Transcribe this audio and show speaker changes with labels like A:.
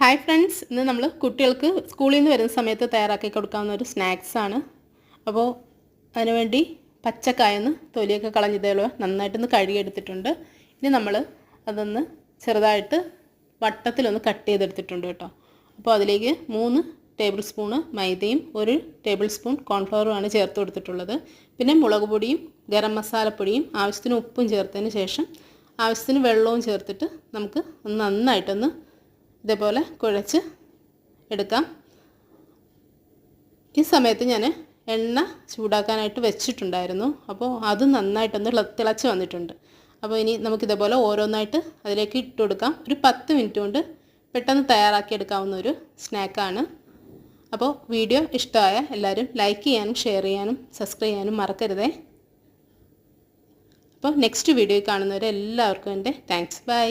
A: Hi friends, ഇന്ന് നമ്മൾ കുട്ടികൾക്ക് സ്കൂളിൽ നിന്ന് വരുന്ന സമയത്ത് തയ്യാറാക്കി കൊടുക്കാവുന്ന ഒരു സ്നാക്സാണ്. അപ്പോൾ അതിനുവേണ്ടി പച്ചക്കായൊന്ന് തൊലിയൊക്കെ കളഞ്ഞതേളോ നന്നായിട്ടൊന്ന് കഴുകിയെടുത്തിട്ടുണ്ട്. ഇനി നമ്മൾ അതൊന്ന് ചെറുതായിട്ട് വട്ടത്തിലൊന്ന് കട്ട് ചെയ്തെടുത്തിട്ടുണ്ട് കേട്ടോ. അപ്പോൾ അതിലേക്ക് 3 ടേബിൾ സ്പൂണ് മൈദയും 1 ടേബിൾ സ്പൂൺ കോൺഫ്ലവറുമാണ് ചേർത്ത് കൊടുത്തിട്ടുള്ളത്. പിന്നെ മുളക് പൊടിയും ഗരം മസാലപ്പൊടിയും ആവശ്യത്തിന് ഉപ്പും ചേർത്തതിന് ശേഷം ആവശ്യത്തിന് വെള്ളവും ചേർത്തിട്ട് നമുക്ക് നന്നായിട്ടൊന്ന് ഇതേപോലെ കുഴച്ച് എടുക്കാം. ഈ സമയത്ത് ഞാൻ എണ്ണ ചൂടാക്കാനായിട്ട് വെച്ചിട്ടുണ്ടായിരുന്നു. അപ്പോൾ അത് നന്നായിട്ടൊന്ന് തിളച്ച് വന്നിട്ടുണ്ട്. അപ്പോൾ ഇനി നമുക്കിതേപോലെ ഓരോന്നായിട്ട് അതിലേക്ക് ഇട്ട് കൊടുക്കാം. ഒരു 10 മിനിറ്റ് കൊണ്ട് പെട്ടെന്ന് തയ്യാറാക്കിയെടുക്കാവുന്ന ഒരു സ്നാക്കാണ്. അപ്പോൾ വീഡിയോ ഇഷ്ടമായ എല്ലാവരും ലൈക്ക് ചെയ്യാനും ഷെയർ ചെയ്യാനും സബ്സ്ക്രൈബ് ചെയ്യാനും മറക്കരുതേ. അപ്പോൾ നെക്സ്റ്റ് വീഡിയോയിൽ കാണുന്നവരെ എല്ലാവർക്കും എൻ്റെ താങ്ക്സ്. ബൈ.